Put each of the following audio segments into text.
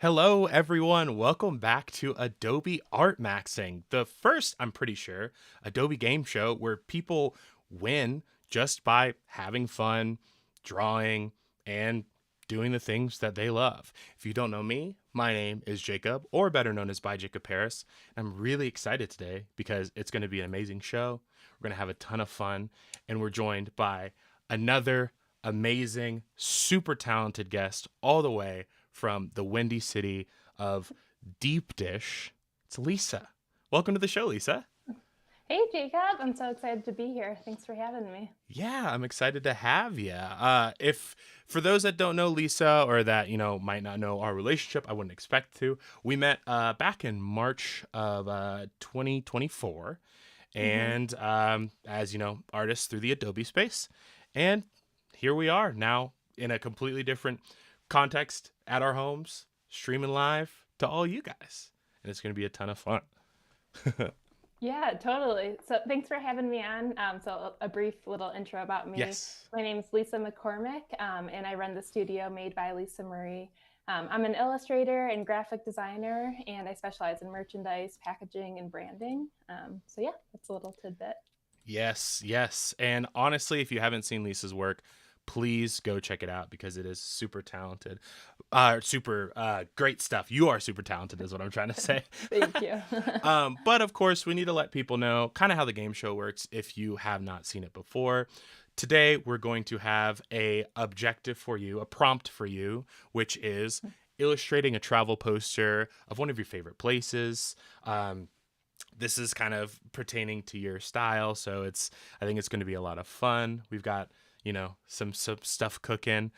Hello, everyone. Welcome back to Adobe Art Maxing, the first, I'm pretty sure, Adobe game show where people win just by having fun, drawing, and doing the things that they love. If you don't know me, my name is Jacob, or better known as by Jacob Paris. I'm really excited today because it's going to be an amazing show. We're going to have a ton of fun, and we're joined by another amazing, super talented guest all the way from the windy city of Deep Dish. It's Lisa. Welcome to the show, Lisa. Hey, Jacob. I'm so excited to be here. Thanks for having me. Yeah, I'm excited to have you. If for those that don't know Lisa or that might not know our relationship, I wouldn't expect to. We met back in March of 2024, hmm and as you know, artists through the Adobe space, and here we are now in a completely different context at our homes, streaming live to all you guys, and it's going to be a ton of fun. Yeah, totally. So thanks for having me on. So a brief little intro about me. Yes. My name's Lisa McCormick, and I run the studio made by Lisa Marie. I'm an illustrator and graphic designer, and I specialize in merchandise, packaging, and branding. So yeah, that's a little tidbit. Yes, yes. And honestly, if you haven't seen Lisa's work, please go check it out because it is super talented. Super great stuff. You are super talented is what I'm trying to say. Thank you. But of course, we need to let people know kind of how the game show works if you have not seen it before. Today, we're going to have a objective for you, a prompt for you, which is illustrating a travel poster of one of your favorite places. This is kind of pertaining to your style, so I think it's going to be a lot of fun. We've got some stuff cooking.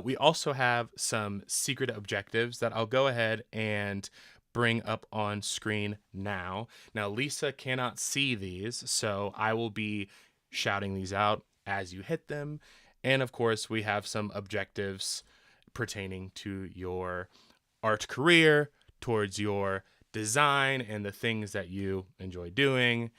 We also have some secret objectives that I'll go ahead and bring up on screen now. Lisa cannot see these, so I will be shouting these out as you hit them. And of course, we have some objectives pertaining to your art career, towards your design and the things that you enjoy doing.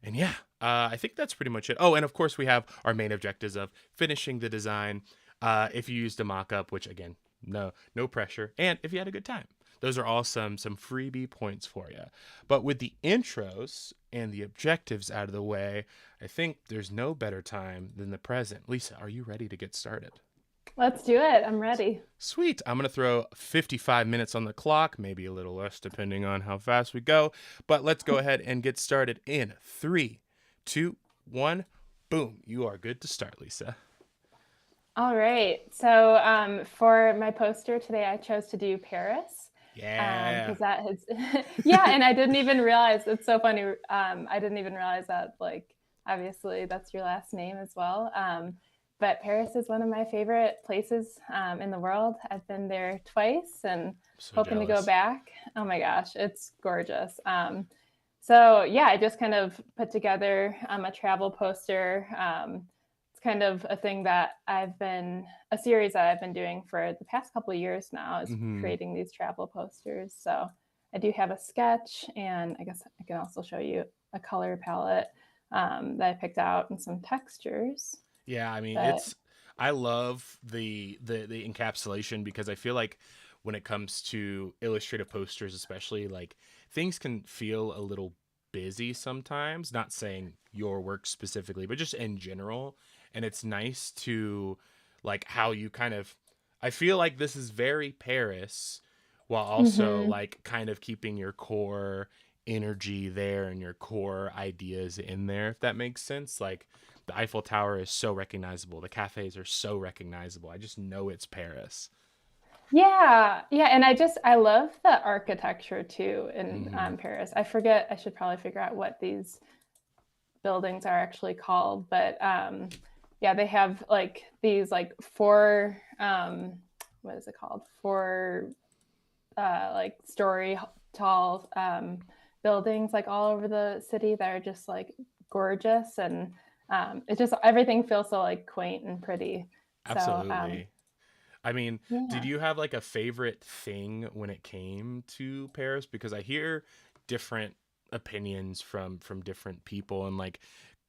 And yeah, I think that's pretty much it. Oh, and of course, we have our main objectives of finishing the design. If you used a mock-up, which again, no pressure, and if you had a good time, those are all some freebie points for you. But with the intros and the objectives out of the way, I think there's no better time than the present. Lisa, are you ready to get started? Let's do it. I'm ready. Sweet. I'm going to throw 55 minutes on the clock, maybe a little less depending on how fast we go. But let's go ahead and get started in 3, 2, 1. Boom. You are good to start, Lisa. All right. So for my poster today, I chose to do Paris Yeah. because that has, yeah. And I didn't even realize it's so funny. I didn't even realize that, like, obviously that's your last name as well. But Paris is one of my favorite places in the world. I've been there twice and So hoping to go jealous. back. Oh my gosh, it's gorgeous. So yeah, I just kind of put together a travel poster. It's kind of a thing that a series that I've been doing for the past couple of years now is Hmm. creating these travel posters. So I do have a sketch, and I guess I can also show you a color palette that I picked out and some textures. Yeah, I mean, But I love the encapsulation because I feel like when it comes to illustrative posters, especially, like things can feel a little busy sometimes, not saying your work specifically, but just in general. And it's nice to like how you kind of I feel like this is very Paris while also mhm. like kind of keeping your core energy there and your core ideas in there, if that makes sense. Like the Eiffel Tower is so recognizable. The cafes are so recognizable. I just know it's Paris. Yeah, yeah, and I love the architecture too in Hmm. Paris. I forget. I should probably figure out what these buildings are actually called, but yeah, they have like these like four what is it called? Four like story tall buildings like all over the city that are just like gorgeous, and it just everything feels so like quaint and pretty. So Absolutely. I mean, did yeah. you have like a favorite thing when it came to Paris? Because I hear different opinions from different people, and like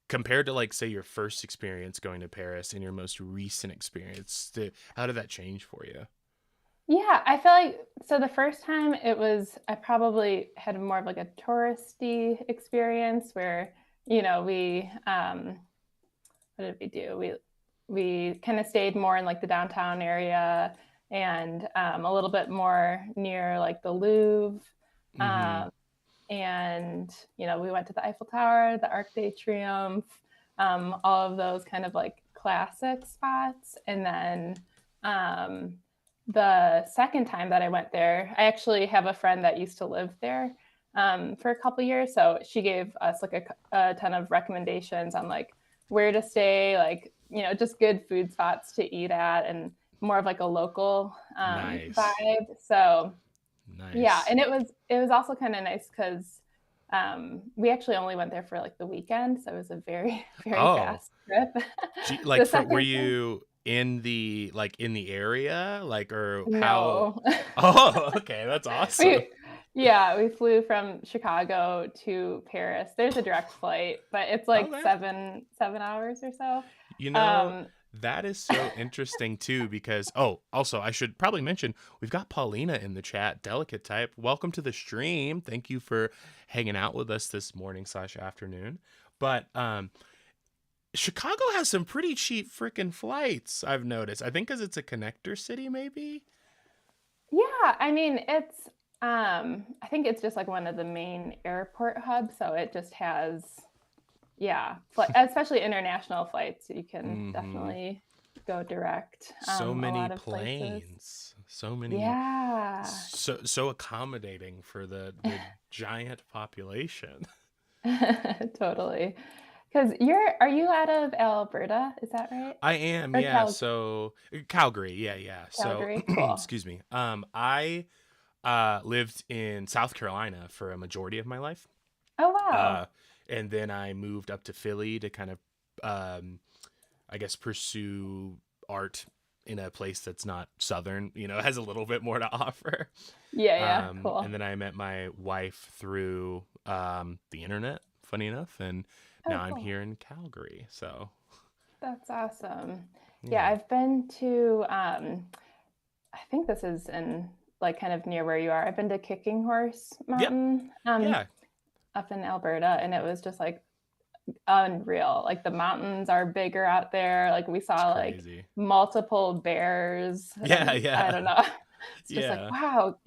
compared to like say your first experience going to Paris and your most recent experience, how did that change for you? Yeah, I feel like so the first time it was I probably had more of like a touristy experience where, we what did we do? We kind of stayed more in like the downtown area and a little bit more near like the Louvre. Mm-hmm. Um, and we went to the Eiffel Tower, the Arc de Triomphe, all of those kind of like classic spots. And then the second time that I went there, I actually have a friend that used to live there for a couple years, so she gave us like a ton of recommendations on like where to stay, like just good food spots to eat at, and more of like a local Nice. vibe. So yeah, Nice. and it was also kind of nice because we actually only went there for like the weekend, so it was a very very Oh, fast trip. like The were second time, you in the in the area, like, or how? no. Oh, okay, that's awesome. we yeah, we flew from Chicago to Paris. There's a direct flight, but it's like Okay. seven hours or so. You know, Um, that is so interesting too because, oh, also I should probably mention we've got Paulina in the chat, delicate type. Welcome to the stream. Thank you for hanging out with us this morning slash afternoon. But Chicago has some pretty cheap freaking flights, I've noticed. I think because it's a connector city, maybe. yeah, I mean I think it's just like one of the main airport hubs, so it just has, yeah, especially international flights. You can Mm-hmm. definitely go direct So a many lot of places. planes, so many, Yeah. so accommodating for the giant population. Totally. Because are you out of Alberta? Is that right? I am, Or yeah. So Calgary, yeah, yeah. So Calgary? Cool. excuse me. I lived in South Carolina for a majority of my life. Oh, Uh wow. and then I moved up to Philly to kind of um I guess pursue art in a place that's not southern, has a little bit more to offer. Yeah, yeah, And cool. then I met my wife through the internet, funny enough, and Oh, now I'm cool. here in Calgary. So, That's awesome. Yeah, yeah. I've been to, I think this is in like kind of near where you are. I've been to Kicking Horse Yep. Mountain Yeah. up in Alberta, and it was just like unreal. Like the mountains are bigger out there. Like we It's saw like crazy. multiple bears, Yeah, and I yeah. don't know. It's just like, Yeah. wow,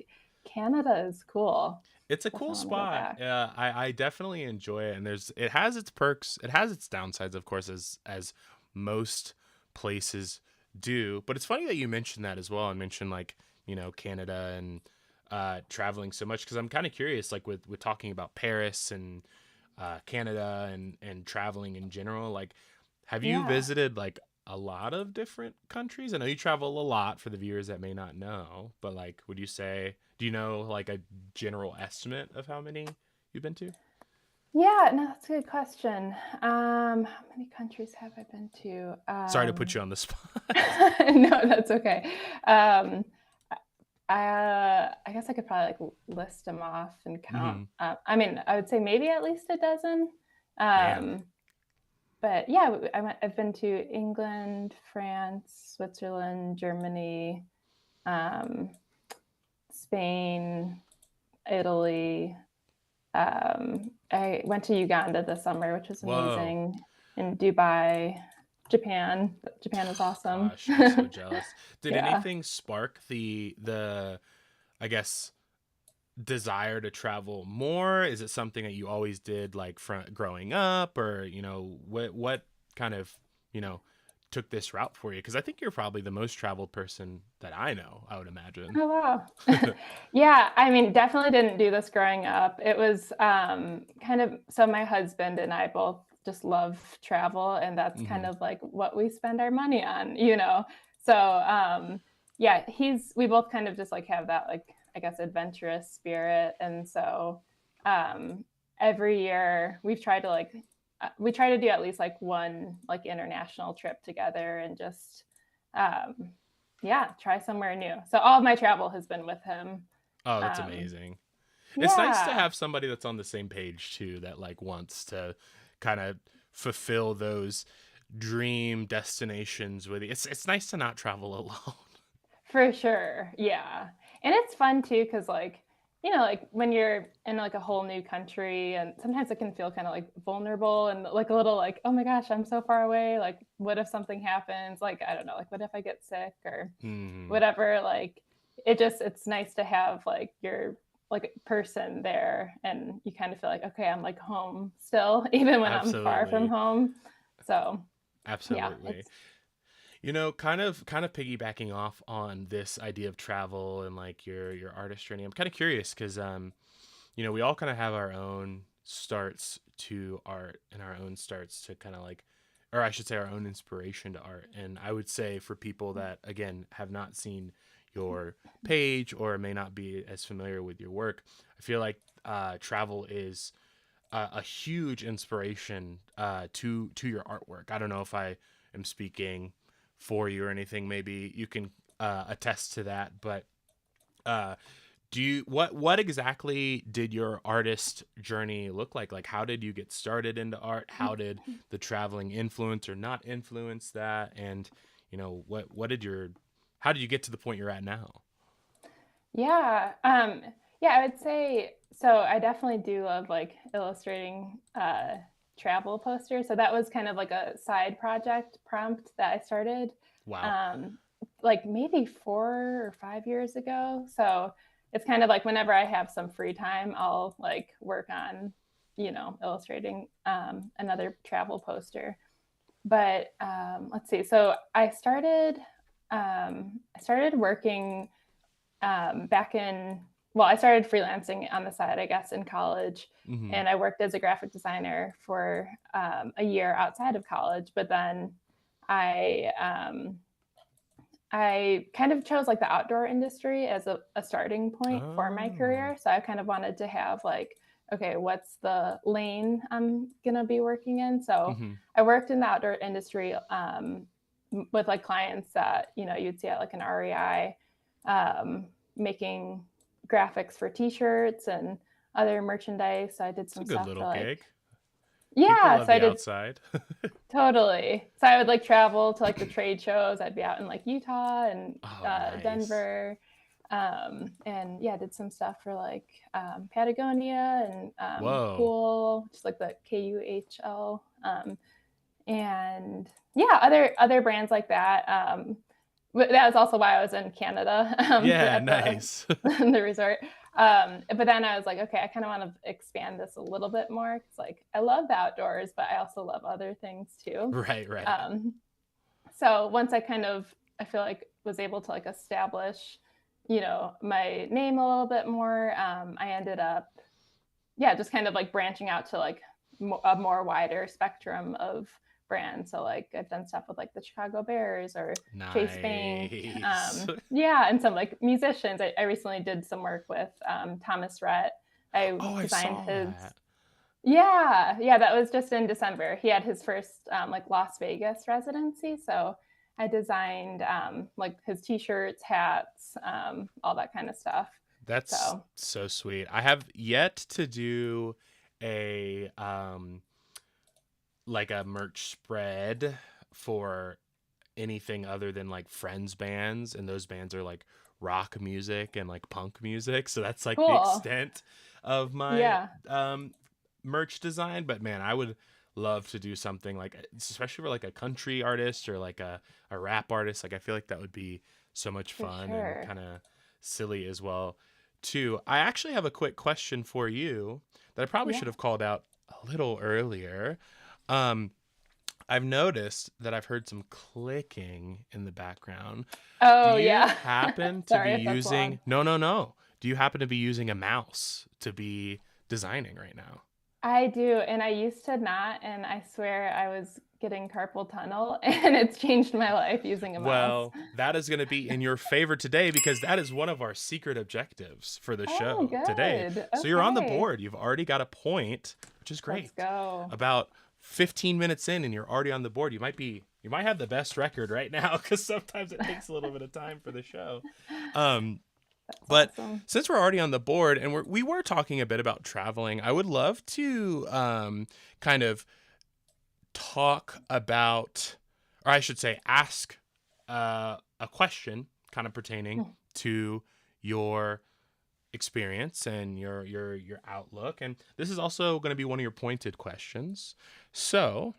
Canada is cool. It's a cool Definitely want to go spot. back. Yeah, I definitely enjoy it, and it has its perks. It has its downsides, of course, as most places do. But it's funny that you mentioned that as well, and mentioned like Canada and traveling so much because I'm kind of curious, like with talking about Paris and Canada and traveling in general. Like, have you Yeah. visited like a lot of different countries? I know you travel a lot for the viewers that may not know, but like, would you say, do you know like a general estimate of how many you've been to? Yeah, no, that's a good question. How many countries have I been to? Sorry to put you on the spot. No, that's okay. Um, I guess I could probably like list them off and count. Hmm. I mean, I would say maybe at least a dozen. Man. Um, but yeah, I've been to England, France, Switzerland, Germany, um, Spain, Italy. I went to Uganda this summer, which was Whoa. amazing. In Dubai, Japan. Japan was awesome. Gosh, I'm so jealous. Did Yeah. anything spark the I guess desire to travel more? Is it something that you always did like from growing up, or what kind of you know took this route for you? Because I think you're probably the most traveled person that I know. I would imagine. Oh wow. Yeah, I mean, definitely didn't do this growing up. It was kind of so my husband and I both just love travel, and that's kind Hmm. of like what we spend our money on. So yeah, we both kind of just like have that like I guess adventurous spirit, and so um every year we try to do at least like one like international trip together and just um yeah, try somewhere new. So all of my travel has been with him. Oh, that's Um, amazing. It's nice to yeah, have somebody that's on the same page too, that like wants to kind of fulfill those dream destinations with you. It's nice to not travel alone. For sure. Yeah. And it's fun too, because like, like when you're in like a whole new country, and sometimes it can feel kind of like vulnerable and like a little like, oh my gosh, I'm so far away. Like, what if something happens? Like, I don't know, like what if I get sick or Hmm. whatever? Like it's nice to have like your like person there, and you kind of feel like, okay, I'm like home still, even when I'm far from Absolutely. home. So yeah, Absolutely. it's Kind of piggybacking off on this idea of travel and like your artist journey. I'm kind of curious because we all kind of have our own starts to art and our own starts to kind of like, or I should say, our own inspiration to art. And I would say for people that again have not seen your page or may not be as familiar with your work, I feel like travel is a huge inspiration to your artwork. I don't know if I am speaking for you or anything. Maybe you can attest to that. But uh, do you what exactly did your artist journey look like? Like, how did you get started into art? How did the traveling influence or not influence that? And what did your how did you get to the point you're at now? Yeah. Yeah, I would say so. I definitely do love like illustrating travel posters. So that was kind of like a side project prompt that I started Wow. um, like maybe 4 or 5 years ago. So it's kind of like whenever I have some free time, I'll like work on, illustrating another travel poster. But let's see. So I started working back in, well, I started freelancing on the side, I guess, in college. Hmm. And I worked as a graphic designer for a year outside of college. But then I, um, I kind of chose like the outdoor industry as a starting point for my Oh. career. So I kind of wanted to have like, okay, what's the lane I'm going to be working in? So Hmm. I worked in the outdoor industry with like clients that, you'd see at like an REI, making graphics for t-shirts and other merchandise. So I did It's a some good stuff little for like, gig. People yeah, love so I the did. outside. Totally. So I would like travel to like the trade shows. I'd be out in like Utah and Oh, nice. Denver. And yeah, did some stuff for like Patagonia and Whoa. Cool, just like the KUHL. And yeah, other brands like that. But that was also why I was in Canada Yeah, at the nice. the resort. But then I was like, okay, I kind of want to expand this a little bit more because like I love the outdoors, but I also love other things too. Right, right. Um, so once I feel like was able to like establish, my name a little bit more. I ended up, yeah, just kind of like branching out to like a more wider spectrum of brands. So like I've done stuff with like the Chicago Bears or Chase Bank. Nice. Yeah, and some like musicians. I recently did some work with Thomas Rhett. I Oh, I designed saw his. that. Yeah, that was just in December. He had his first like Las Vegas residency, so I designed like his t-shirts, hats, all that kind of stuff. That's So so sweet. I have yet to do a like a merch spread for anything other than like friends bands, and those bands are like rock music and like punk music, so that's like the cool. extent of my Yeah, merch design. But man, I would love to do something like, especially for like a country artist or like a rap artist. Like, I feel like that would be so much for fun and sure. kind of silly as well too. I actually have a quick question for you that I probably Yeah. should have called out a little earlier. um I've noticed that I've heard some clicking in the background. Do Oh you yeah. happen to be Sorry if that's loud. using, no, no, no. Do you happen to be using a mouse to be designing right now? I do, and I used to not, and I swear I was getting carpal tunnel, and it's changed my life using a mouse. Well, that is going to be in your favor today because that is one of our secret objectives for the Oh, show today. good. So you're on the Okay. board. You've already got a point, which is Let's great. go. About 15 minutes in and you're already on the board. You might have the best record right now because sometimes it takes a little bit of time for the show. Um, That's But awesome. since we're already on the board and we were talking a bit about traveling, I would love to kind of talk about, or I should say, ask a question kind of pertaining to your experience and your outlook. And this is also going to be one of your pointed questions. So,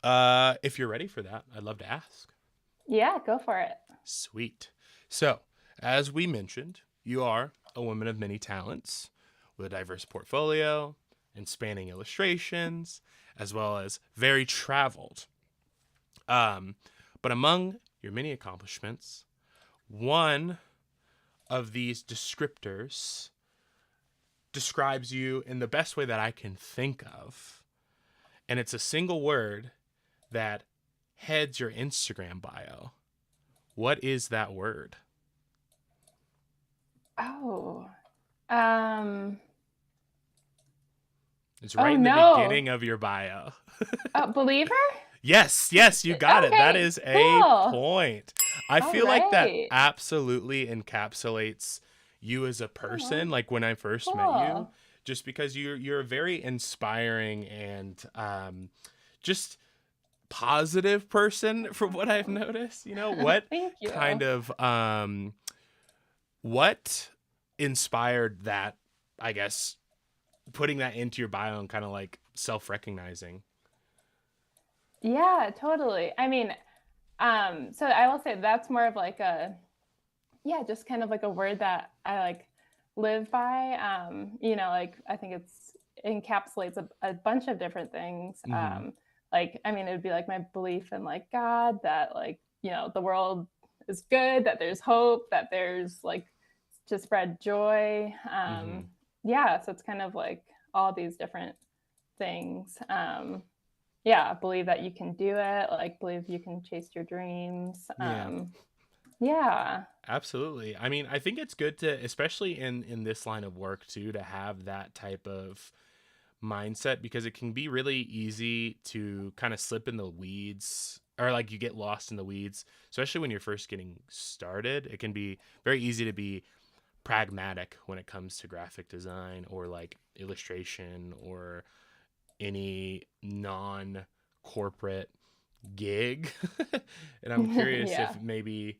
if you're ready for that, I'd love to ask. Yeah, go for it. Sweet. So, as we mentioned, you are a woman of many talents with a diverse portfolio and spanning illustrations, as well as very traveled. But among your many accomplishments, one of these descriptors describes you in the best way that I can think of. And it's a single word that heads your Instagram bio. What is that word? Oh, It's oh right in the no. beginning of your bio. Believer? Yes, yes, you got it. That Okay, is a cool. point. I All feel like that right. absolutely encapsulates you as a Oh, person, like when I first met you, cool. just because you're a very inspiring and just positive person from what I've noticed. Thank you. Kind of what inspired that, I guess, putting that into your bio and kind of like self-recognizing. Yeah, totally. I mean, so I will say that's more of like a, yeah, just kind of like a word that I like live by. Like I think it's encapsulates a bunch of different things. Mm-hmm. Like, I mean, it would be like my belief in like God, that like, the world is good, that there's hope, that there's like to spread joy. Mm-hmm. Yeah, so it's kind of like all these different things. Yeah, believe that you can do it, like believe you can chase your dreams. Yeah. Yeah. Absolutely. I mean, I think it's good to, especially in this line of work too, to have that type of mindset because it can be really easy to kind of slip in the weeds or like you get lost in the weeds, especially when you're first getting started. It can be very easy to be pragmatic when it comes to graphic design or like illustration or any non corporate gig. And I'm curious Yeah. if maybe,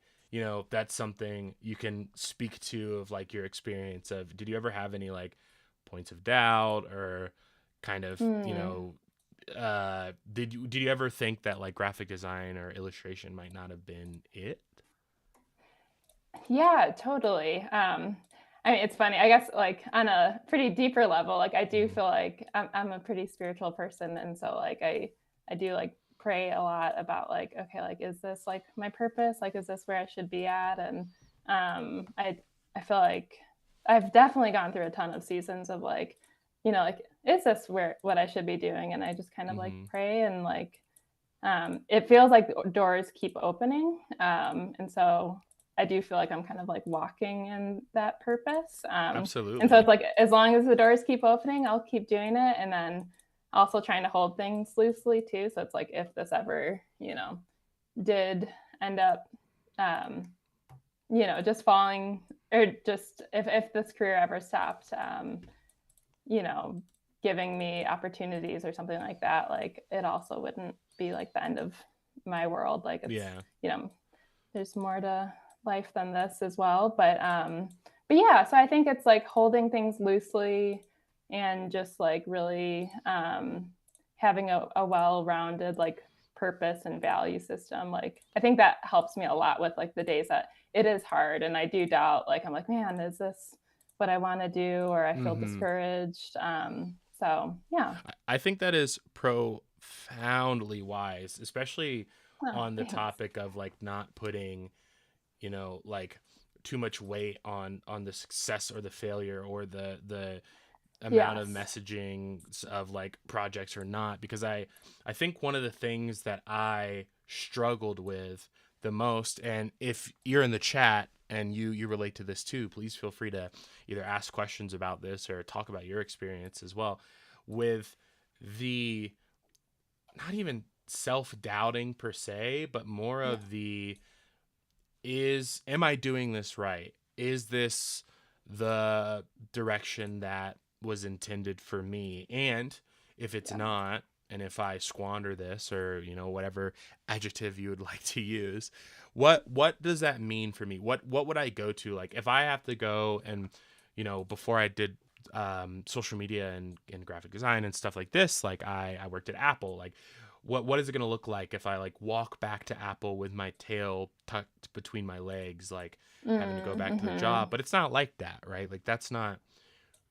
that's something you can speak to of like your experience of did you ever have any like points of doubt or kind of, Hmm. did you ever think that like graphic design or illustration might not have been it? Yeah, totally. I mean, it's funny. I guess like on a pretty deeper level, like I do Mm-hmm. feel like I'm a pretty spiritual person, and so like I do like pray a lot about like, okay, like is this like my purpose? Like is this where I should be at? And I feel like I've definitely gone through a ton of seasons of like, like is this where what I should be doing? And I just kind of like Mm-hmm. pray and like it feels like doors keep opening. And so I do feel like I'm kind of like walking in that purpose. And so Absolutely. it's like, as long as the doors keep opening, I'll keep doing it. And then also trying to hold things loosely too. So it's like, if this ever, did end up, um, just falling, or just if this career ever stopped, you know, giving me opportunities or something like that, like it also wouldn't be like the end of my world. Like it's, Yeah. there's more to life than this as well. But yeah, so I think it's like holding things loosely and just like really having a well-rounded like purpose and value system. Like I think that helps me a lot with like the days that it is hard and I do doubt, like I'm like, man, is this what I want to do, or I feel Mm-hmm. discouraged. So yeah. I think that is profoundly wise, especially Oh, on the thanks. topic of like not putting, like too much weight on the success or the failure or the amount of Yes. messaging of like projects or not, because I think one of the things that I struggled with the most, and if you're in the chat and you relate to this too, please feel free to either ask questions about this or talk about your experience as well with the not even self-doubting per se, but more Yeah. of the is am I doing this right? Is this the direction that was intended for me? And if it's Yeah. not, and if I squander this, or whatever adjective you would like to use, what does that mean for me? What would I go to? Like if I have to go and before I did social media and graphic design and stuff like this, like I worked at Apple. Like what is it going to look like if I like walk back to Apple with my tail tucked between my legs, like having to go back to the Mm-hmm. job? But it's not like that, right? Like that's not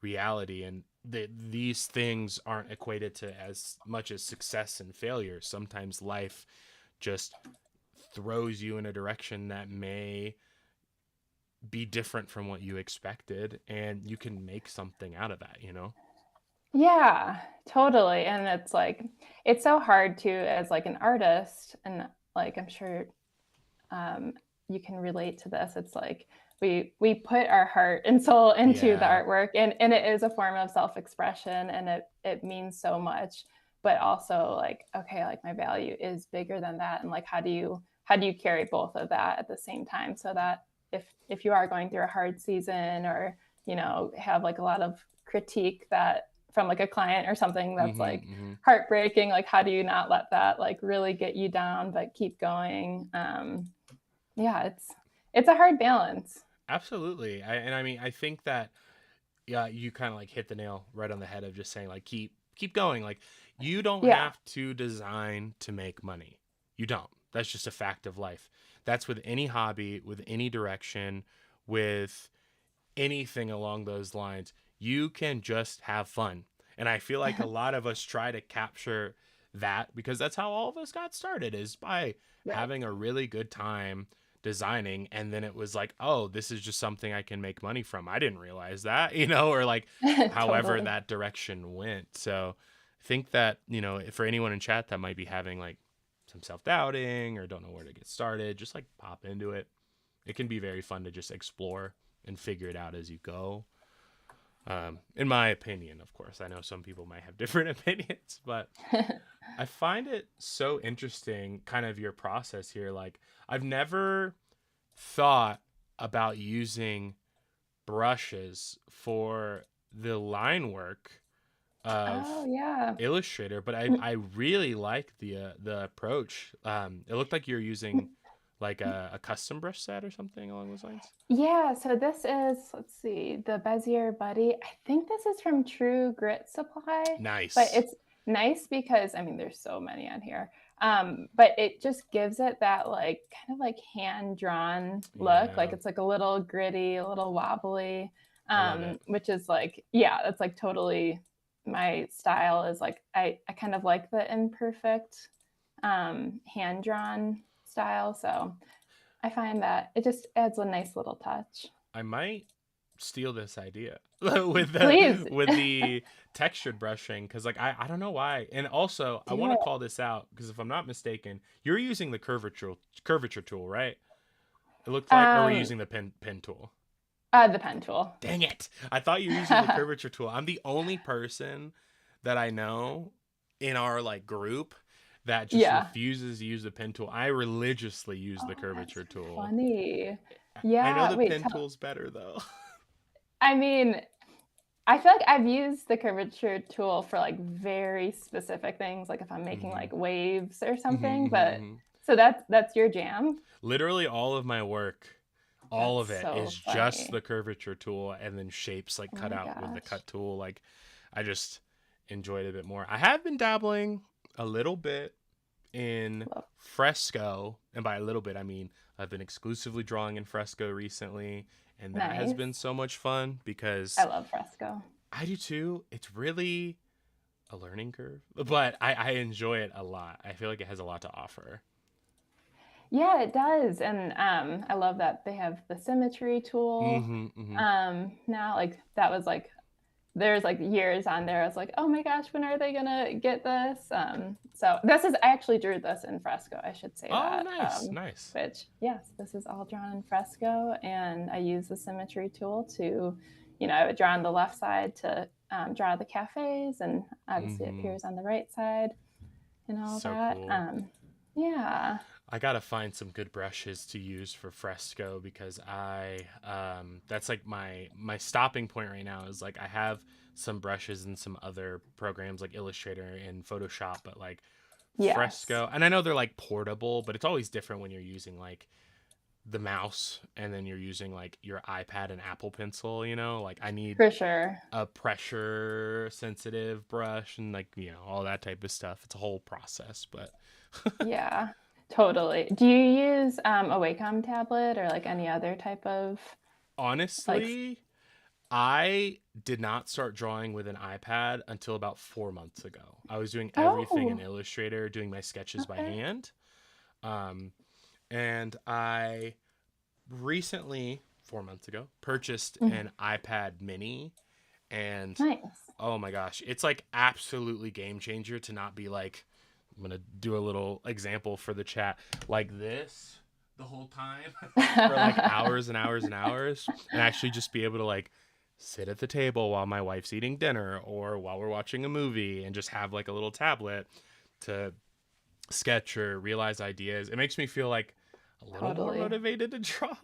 reality. And these things aren't equated to as much as success and failure. Sometimes life just throws you in a direction that may be different from what you expected, and you can make something out of that. Yeah, totally. And it's like, it's so hard to, as like an artist, and like I'm sure um, you can relate to this. It's like we put our heart and soul into the Yeah. artwork, and it is a form of self-expression, and it means so much. But also like, okay, like my value is bigger than that, and like how do you carry both of that at the same time, so that if you are going through a hard season, or have like a lot of critique that from like a client or something that's like Mm-hmm. heartbreaking, like how do you not let that like really get you down but keep going? Yeah, it's a hard balance. Absolutely. And I mean, I think that, yeah, you kind of like hit the nail right on the head of just saying like keep going. Like you don't Yeah. have to design to make money. You don't. That's just a fact of life. That's with any hobby, with any direction, with anything along those lines. You can just have fun. And I feel like a lot of us try to capture that because that's how all of us got started, is by Right. having a really good time designing. And then it was like, oh, this is just something I can make money from. I didn't realize that, or like however Totally. that direction went. So I think that, for anyone in chat that might be having like some self-doubting or don't know where to get started, just like pop into it. It can be very fun to just explore and figure it out as you go. In my opinion, of course, I know some people might have different opinions, but I find it so interesting, kind of your process here. Like, I've never thought about using brushes for the line work Oh of yeah. Illustrator, but I really like the approach. It looked like you're using like a custom brush set or something along those lines. Yeah, so this is, let's see, the Bezier Buddy. I think this is from True Grit Supply, but Nice. it's nice because, I mean, there's so many on here. But it just gives it that like kind of like hand drawn look. Like Yeah, it's like a little gritty, a little wobbly, I love it. which is like, yeah, that's like totally my style. Is like I kind of like the imperfect hand drawn style. So I find that it just adds a nice little touch. I might steal this idea with Please the textured brushing, because like I don't know why. And also I do want to it. call this out because if I'm not mistaken, you're using the curvature tool, right? It looked like, or were you Um, using the pen tool? the pen tool. Dang it! I thought you were using the curvature tool. I'm the only person that I know in our like group that just Yeah. refuses to use the pen tool. I religiously use the Oh, that's curvature tool. funny. I know Yeah. the Wait. pen tool's better though. I mean, I feel like I've used the curvature tool for like very specific things, like if I'm making Hmm. like waves or Hmm. something. But Hmm. so that's your jam. Literally all of my work, all That's of it so is just funny. the curvature tool, and then shapes like Oh cut my out with the gosh. cut tool. Like I just enjoyed it a bit more. I have been dabbling a little bit in Love. fresco, and by a little bit I mean I've been exclusively drawing in fresco recently, and that has been Nice. so much fun I because love fresco. I do too. It's really a learning curve, but I enjoy it a lot. I feel like it has a lot to offer. Yeah, it does. And I love that they have the symmetry tool. Mm-hmm. Mm-hmm. Now, like that was like there's like years on there. I was like, oh my gosh, when are they gonna get this? So this is, I actually drew this in fresco. I should say Oh, that. nice, nice. Which yes, this is all drawn in fresco, and I use the symmetry tool to, I would draw on the left side to draw the cafes, and obviously it Mm-hmm. appears on the right side and all So that. cool. Yeah. I gotta find some good brushes to use for fresco because that's like my stopping point right now is like I have some brushes and some other programs like Illustrator and Photoshop, but like Yes. fresco, and I know they're like portable, but it's always different when you're using like the mouse and then you're using like your iPad and Apple Pencil, like I need For sure. a pressure sensitive brush and like, all that type of stuff. It's a whole process, but Yeah. Totally. Do you use a Wacom tablet or like any other type of like honestly, I did not start drawing with an iPad until about 4 months ago. I was doing everything in Oh, Illustrator, doing my sketches by okay. hand. Um, and I recently, 4 months ago, purchased Mhm. an iPad mini. And Nice. oh my gosh, it's like absolutely game changer to not be like, I'm going to do a little example for the chat, like this the whole time for like hours and hours and hours, and actually just be able to like sit at the table while my wife's eating dinner or while we're watching a movie and just have like a little tablet to sketch or realize ideas. It makes me feel like a little more Totally. motivated to draw.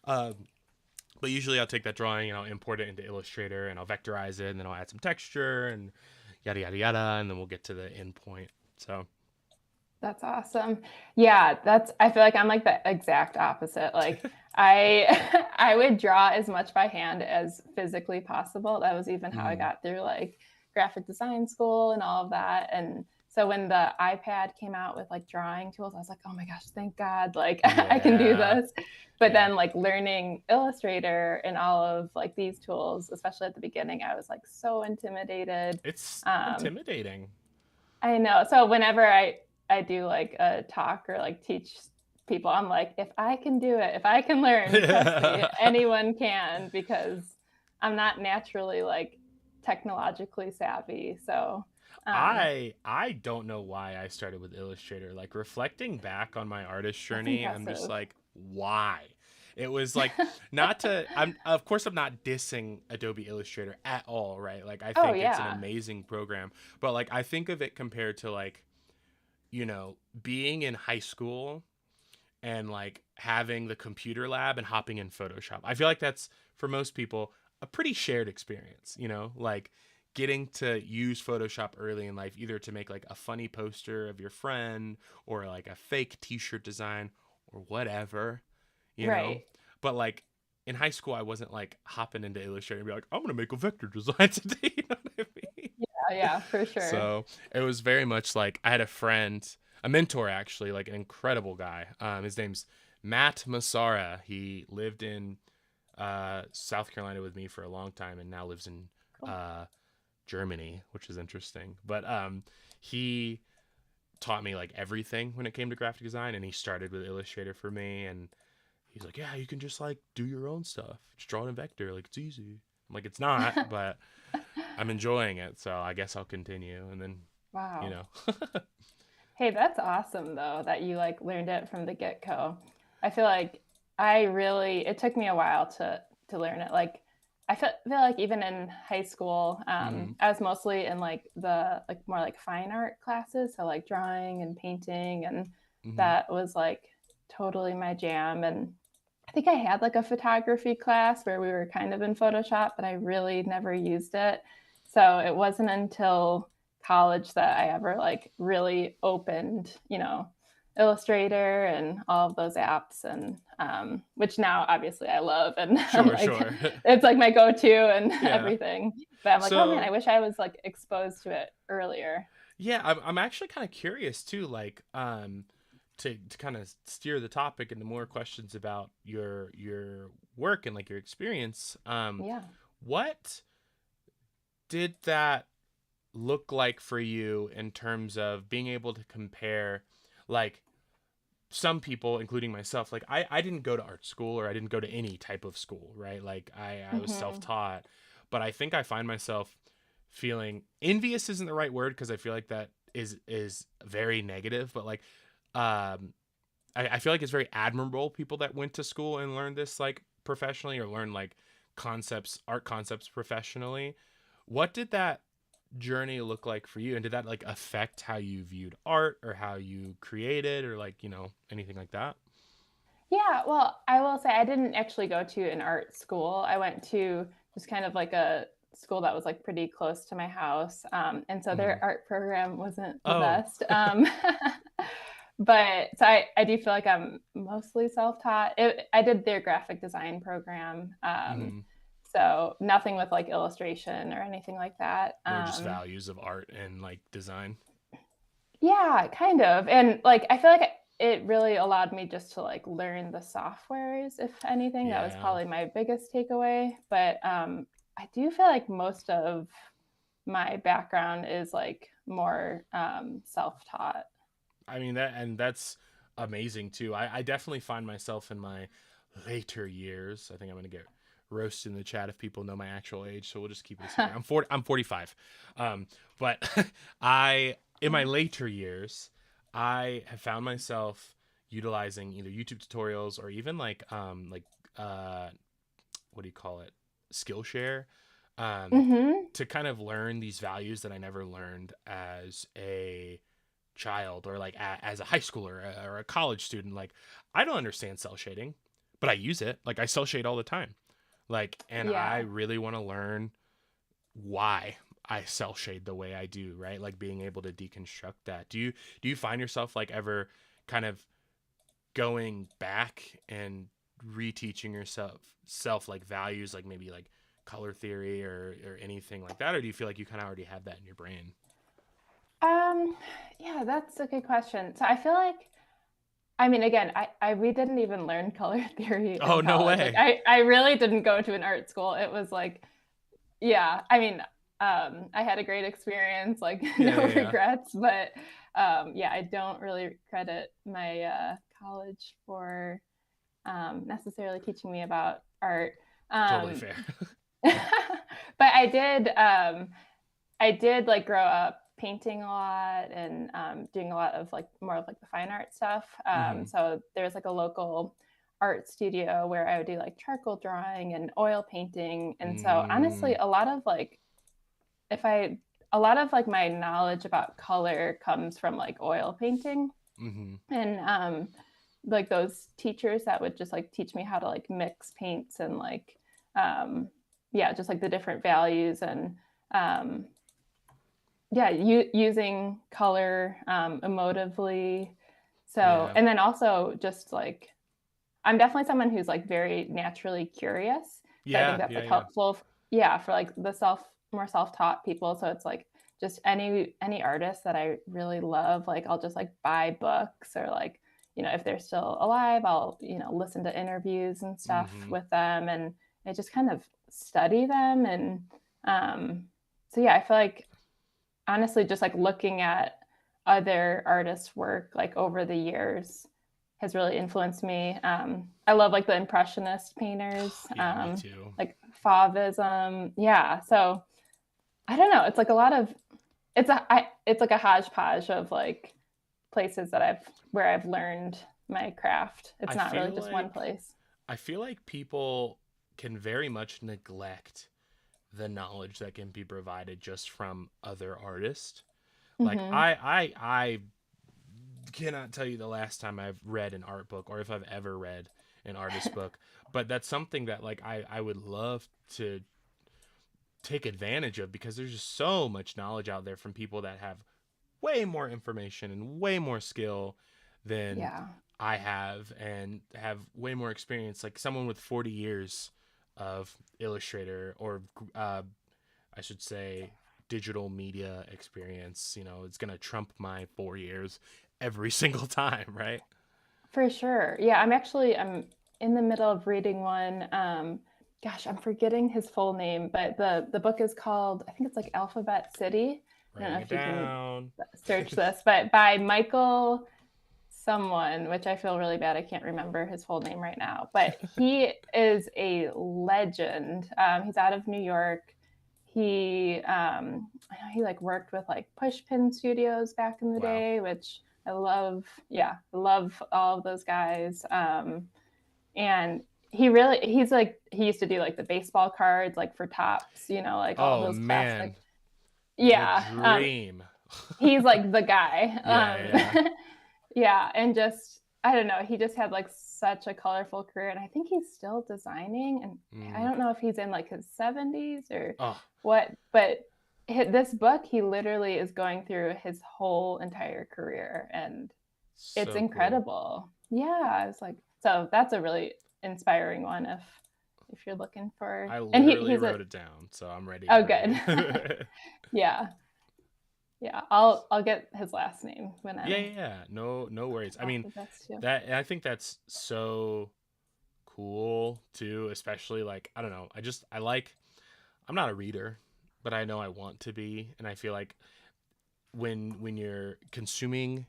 Um, but usually I'll take that drawing and I'll import it into Illustrator and I'll vectorize it and then I'll add some texture and yada yada yada, and then we'll get to the end point. So That's awesome. Yeah, I feel like I'm like the exact opposite. Like I I would draw as much by hand as physically possible. That was even how I mm, got through like graphic design school and all of that. And so when the iPad came out with like drawing tools, I was like, "Oh my gosh, thank God. Like I can do yeah, this." But yeah, then like learning Illustrator and all of like these tools, especially at the beginning, I was like so intimidated. it's Um, intimidating. I know. So whenever I do like a talk or like teach people, I'm like, if I can do it, if I can learn, trust me, anyone can because I'm not naturally like technologically savvy. So, um, I don't know why I started with Illustrator. Like reflecting back on my artist that's journey, I'm just impressive. like, why? It was like not to I'm of course I'm not dissing Adobe Illustrator at all, right? Like I Oh think it's an yeah. amazing program, but like I think of it compared to like, being in high school and like having the computer lab and hopping in Photoshop. I feel like that's for most people a pretty shared experience, like getting to use Photoshop early in life, either to make like a funny poster of your friend or like a fake t-shirt design or whatever, you know. Right. But like in high school, I wasn't like hopping into Illustrator and be like, I'm gonna make a vector design today. You know what I mean? Yeah, yeah, for sure. So it was very much like I had a friend, a mentor actually, like an incredible guy. His name's Matt Massara. He lived in South Carolina with me for a long time and now lives in Cool. uh, Germany, which is interesting. But he taught me like everything when it came to graphic design, and he started with Illustrator for me. And he's like, "Yeah, you can just like do your own stuff. Just draw it in vector. Like it's easy." I'm like, "It's not," but I'm enjoying it, so I guess I'll continue. And then, you Wow. know, Hey, that's awesome though that you like learned it from the get-go. I feel like I really it took me a while to learn it. Like I feel like even in high school, mm-hmm, I was mostly in like the like more like fine art classes, so like drawing and painting, and mm-hmm. that was like totally my jam. And I think I had like a photography class where we were kind of in Photoshop, but I really never used it. So it wasn't until college that I ever like really opened, Illustrator and all of those apps, and which now obviously I love, and I'm Sure, like, sure. it's like my go-to and Yeah. everything. But I'm like, oh man, I So wish I was like exposed to it earlier. yeah, I'm actually kind of curious too, like to kind of steer the topic into more questions about your work and like your experience. Yeah. What did that look like for you in terms of being able to compare, like some people, including myself, like I didn't go to art school or I didn't go to any type of school, right? Like I was Hmm. self-taught, but I think I find myself feeling envious isn't the right word because I feel like that is very negative, but like um I feel like it's very admirable people that went to school and learned this like professionally or learn like art concepts professionally. What did that journey look like for you? And did that like affect how you viewed art or how you created or like, anything like that? Yeah, well, I will say I didn't actually go to an art school. I went to just kind of like a school that was like pretty close to my house. And so Hmm. their art program wasn't the Oh, best. But so I do feel like I'm mostly self-taught. I did their graphic design program. hmm. So nothing with like illustration or anything like that. More just values of art and like design. Yeah, kind of. And like I feel like it really allowed me just to like learn the softwares, if anything. That was Yeah. probably my biggest takeaway. But I do feel like most of my background is like more self-taught. I mean that's amazing too. I definitely find myself in my later years. I think I'm gonna get roasted in the chat if people know my actual age, so we'll just keep it a secret. I'm 45. But I in my later years, I have found myself utilizing either YouTube tutorials or even like uh what do you call it? Skillshare. Um Hmm. to kind of learn these values that I never learned as a child or like as a high schooler or a college student. Like I don't understand cell shading, but I use it. Like I cell shade all the time. Like, and I Yeah. really want to learn why I cell shade the way I do, right? Like being able to deconstruct that. Do you find yourself like ever kind of going back and reteaching yourself self like values, like maybe like color theory or anything like that, or do you feel like you kind of already have that in your brain? Um, yeah, that's a good question. So I feel like, I mean, again, we didn't even learn color theory Oh, in no college. Like way. I really didn't go to an art school. It was like, yeah, I mean, I had a great experience, like Yeah, no yeah, yeah. regrets, but yeah, I don't really credit my college for necessarily teaching me about art. Totally Um, fair. but I did like grow up painting a lot and doing a lot of like more of like the fine art stuff. Hmm. So there's like a local art studio where I would do like charcoal drawing and oil painting. And so honestly, Mm, if I, a lot of like my knowledge about color comes from like oil painting hmm. and like those teachers that would just like teach me how to like mix paints and like um, yeah, just like the different values and um, yeah, using color emotively. So, Yeah. and then also just like, I'm definitely someone who's like very naturally curious. So I think Yeah, that's yeah, like yeah. helpful, yeah, for like the more self-taught people. So it's like just any artist that I really love, like I'll just like buy books or like, if they're still alive, I'll, listen to interviews and stuff Hmm. with them and I just kind of study them. And um, so yeah, I feel like honestly just like looking at other artists' work like over the years has really influenced me. I love like the impressionist painters, Yeah, me too. like Fauvism. Yeah, so I don't know. It's like a lot of it's like a hodgepodge of like places that I've learned my craft. It's I not really feel just one like place. I feel like people can very much neglect the knowledge that can be provided just from other artists. Like Mm-hmm. I cannot tell you the last time I've read an art book or if I've ever read an artist book, but that's something that like I would love to take advantage of because there's just so much knowledge out there from people that have way more information and way more skill than Yeah. I have and have way more experience. Like someone with 40 years of Illustrator or I should say digital media experience, it's going to trump my 4 years every single time, right? For sure. Yeah, I'm in the middle of reading one. Gosh, I'm forgetting his full name, but the book is called, I think it's like Alphabet City. I don't know Writing it if you can down. search this, but by Michael someone, which I feel really bad. I can't remember his full name right now, but he is a legend. He's out of New York. I know he like worked with like Pushpin Studios back in the Wow. day, which I love. Yeah, I love all of those guys. And he used to do like the baseball cards, like for Tops, like all Oh those classic. man. The Yeah. dream. He's like the guy. Yeah. Yeah, and just I don't know, he just had like such a colorful career, and I think he's still designing, and I Mm. don't know if he's in like his 70s or Oh, what, but this book, he literally is going through his whole entire career, and it's so cool. incredible. Yeah, I was like, so that's a really inspiring one if you're looking for, I and literally he's a wrote it down, so I'm ready to oh good. read. Yeah, yeah, I'll get his last name when Yeah, I'm yeah, yeah. No, no worries. I off mean, of this too. I think that's so cool too, especially like, I don't know. I'm not a reader, but I know I want to be, and I feel like when you're consuming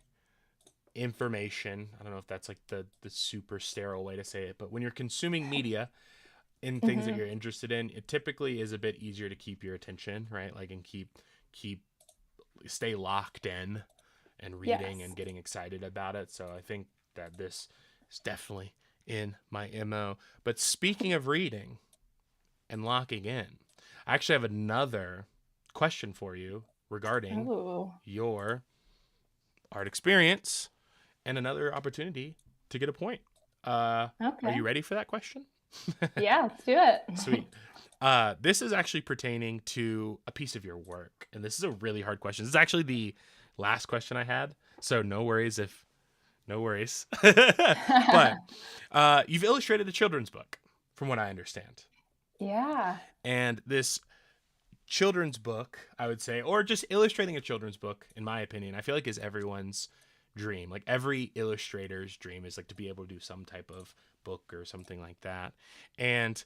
information, I don't know if that's like the super sterile way to say it, but when you're consuming media in things that Hmm. you're interested in, it typically is a bit easier to keep your attention, right? Like, and keep stay locked in and reading Yes. and getting excited about it. So I think that this is definitely in my MO. But speaking of reading and locking in, I actually have another question for you regarding Oh, your art experience and another opportunity to get a point. Are okay. you ready for that question? Yeah, let's do it. Sweet. This is actually pertaining to a piece of your work, and this is a really hard question. This is actually the last question I had, so no worries. But you've illustrated a children's book, from what I understand, Yeah. and this children's book, I would say, or just illustrating a children's book, in my opinion, I feel like is everyone's dream. Like every illustrator's dream is like to be able to do some type of book or something like that, and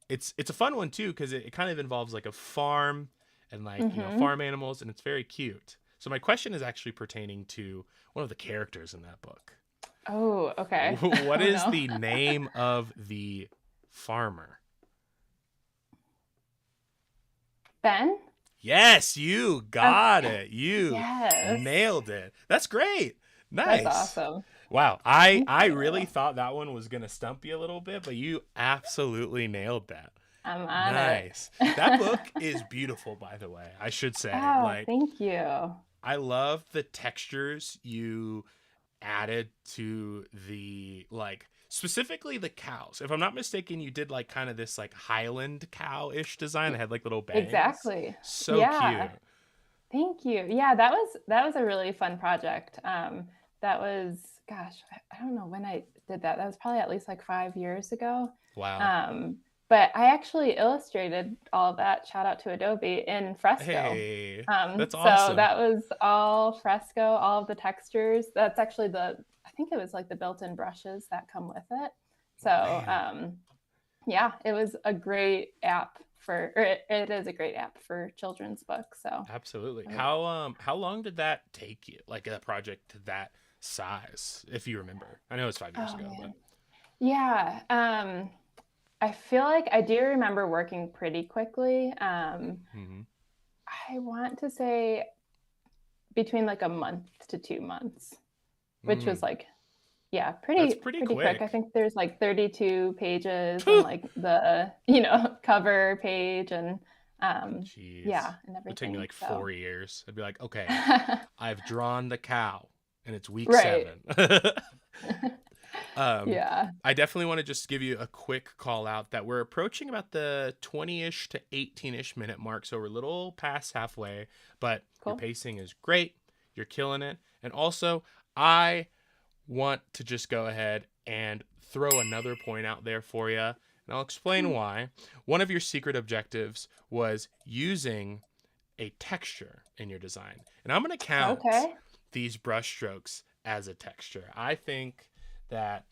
it's a fun one too because it kind of involves like a farm and like Hmm. farm animals, and it's very cute. So my question is actually pertaining to one of the characters in that book. Oh, okay. What Oh is no. the name of the farmer? Ben? Yes, you got Okay. it. You Yes. nailed it. That's great. That's Nice. awesome. Wow, I Thank I you. really thought that one was gonna stump you a little bit, but you absolutely nailed that. I'm on it. Nice. That book is beautiful, by the way. I should say, Oh, like, thank you. I love the textures you added to the like specifically the cows. If I'm not mistaken, you did like kind of this like Highland cow-ish design that had like little bangs. Exactly. So Yeah. cute. Thank you. Yeah, that was a really fun project. That was, gosh, I don't know when I did that. That was probably at least like 5 years ago. Wow. Um, but I actually illustrated all of that. Shout out to Adobe in Fresco. Hey, that's So awesome. that was all Fresco, all of the textures. That's actually I think it was like the built-in brushes that come with it. So Man, yeah, it was a great app or it is a great app for children's books. So absolutely. I was, How long did that take you? Like a project to that size, if you remember. I know it's 5 years oh ago, but man, yeah. I feel like I do remember working pretty quickly. hmm I want to say between like a month to 2 months, which was mm, like, yeah, that's pretty pretty pretty quick. I quick. think there's like 32 pages and Phew. like the cover page and Jeez. yeah, and It would take me everything. like So 4 years. I'd be like, okay, I've drawn the cow and it's week right. 7. um, Yeah. I definitely want to just give you a quick call out that we're approaching about the 20-ish to 18-ish minute mark. So we're a little past halfway, but your Cool. pacing is great. You're killing it. And also, I want to just go ahead and throw another point out there for you. And I'll explain why. One of your secret objectives was using a texture in your design. And I'm going to count Okay. these brush strokes as a texture. I think that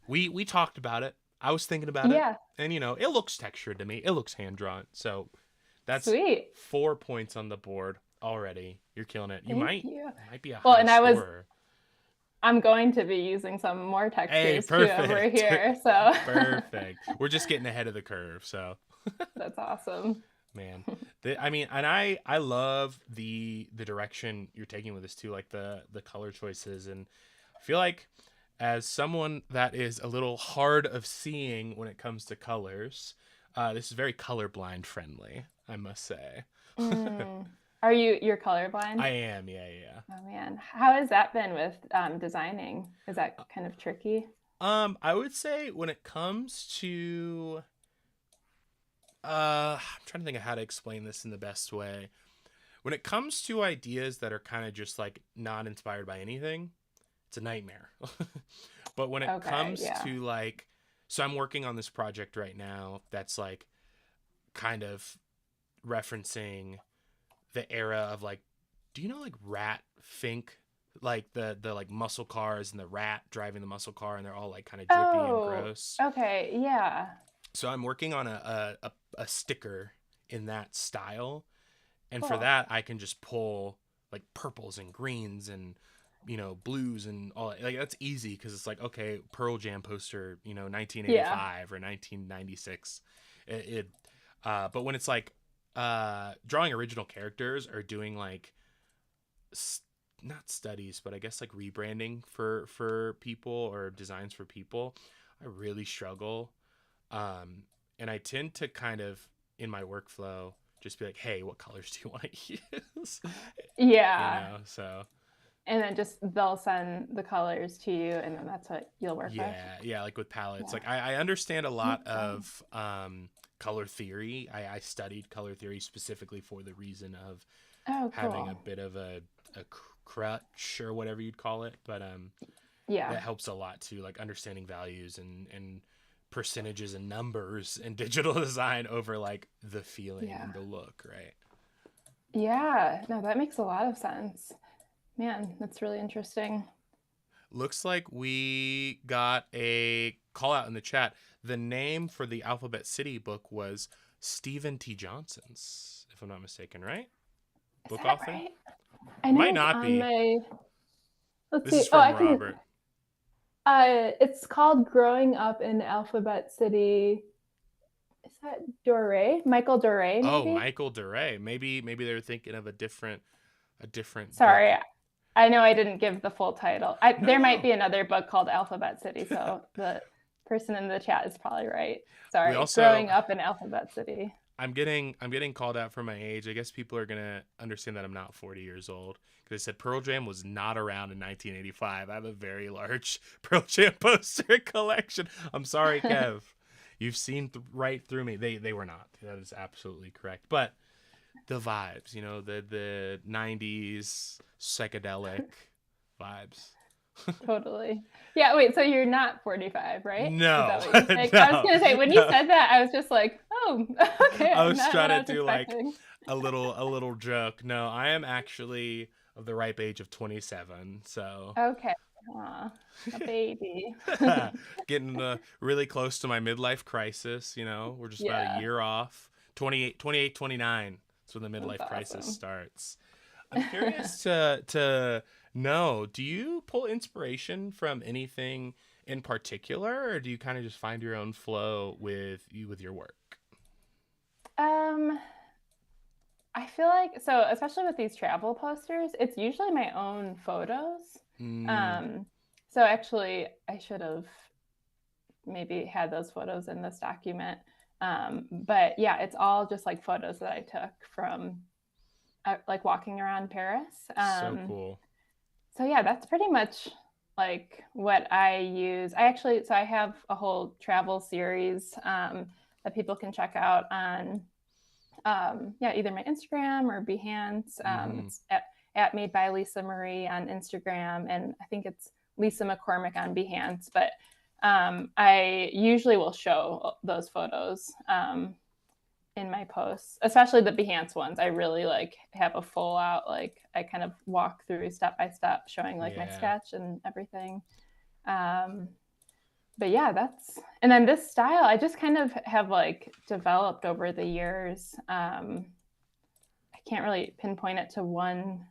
we talked about it. I was thinking about it. Yeah. And it looks textured to me. It looks hand drawn. So that's Sweet. 4 points on the board already. You're killing it. You Thank might you. might be a Well, high and scorer. I'm going to be using some more Hey, textures too over perfect. here. So Perfect. We're just getting ahead of the curve, so that's awesome. man. I mean, and I love the direction you're taking with this too, like the color choices, and I feel like as someone that is a little hard of seeing when it comes to colors, this is very colorblind friendly, I must say. Mm. you're colorblind? I am, yeah, yeah. Oh man, how has that been with designing? Is that kind of tricky? I would say when it comes to I'm trying to think of how to explain this in the best way. When it comes to ideas that are kind of just like not inspired by anything, it's a nightmare. But when it Okay, comes yeah. to like, so I'm working on this project right now that's like kind of referencing the era of like, do you know like Rat Fink? Like the like muscle cars and the rat driving the muscle car and they're all like kind of drippy and Oh, gross. okay, yeah. So I'm working on a sticker in that style. And for Cool. that, I can just pull like purples and greens and, blues and all. Like that's easy because it's like, okay, Pearl Jam poster, Yeah. 1985 or 1996. But when it's like drawing original characters or doing like not studies, but I guess like rebranding for people or designs for people, I really struggle. And I tend to kind of in my workflow just be like, hey, what colors do you want to use? Yeah. So And then just they'll send the colors to you, and then that's what you'll work with. yeah, like with palettes, Yeah. like I understand a lot Makes sense. of color theory. I studied color theory specifically for the reason of Oh, having a cool. bit of a crutch or whatever you'd call it, but Yeah. that helps a lot too, like understanding values and percentages and numbers and digital design over like the feeling Yeah. and the look, right? Yeah. No, that makes a lot of sense. Man, that's really interesting. Looks like we got a call out in the chat. The name for the Alphabet City book was Stephen T. Johnson's, if I'm not mistaken, right? Is Book that author? right? I It might know it's not on be. my, let's This is see. Oh, from I can, Robert. it's called Growing Up in Alphabet City. Is that Doré? Michael Doré, Oh, maybe? Michael Duray. Maybe they were thinking of a different Sorry, book. I know I didn't give the full title. No, There might no. be another book called Alphabet City, so the person in the chat is probably right. We Sorry, also Growing Up in Alphabet City. I'm getting called out for my age. I guess people are gonna understand that I'm not 40 years old because I said Pearl Jam was not around in 1985. I have a very large Pearl Jam poster collection. I'm sorry, Kev. You've seen right through me. They were not. That is absolutely correct. But the vibes, the 90s psychedelic vibes. Totally. Yeah, wait, so you're not 45, right? Is that No, what you're saying? I was no, gonna say, when you no. said that, I was just like, oh, okay, I was not trying what I to was do like expecting. a little joke. No, I am actually of the ripe age of 27. So Okay. Aw, a baby. getting really close to my midlife crisis. We're just about a Yeah, year off. 28, 28, 29. That's when the that's midlife crisis awesome. starts. I'm curious to know, do you pull inspiration from anything in particular, or do you kind of just find your own flow with your work? Um, I feel like so, especially with these travel posters, it's usually my own photos. Mm, Um, so actually, I should have maybe had those photos in this document. But yeah, it's all just like photos that I took from like walking around Paris. so cool. So yeah, that's pretty much like what I use. I have a whole travel series that people can check out on yeah, either my Instagram or Behance. Mm-hmm. It's at Made by Lisa Marie on Instagram, and I think it's Lisa McCormick on Behance. But I usually will show those photos in my posts, especially the Behance ones. I really like have a full out, like I kind of walk through step by step, showing like my Yeah. sketch and everything. Um, but yeah, that's, and then this style I just kind of have like developed over the years. I can't really pinpoint it to one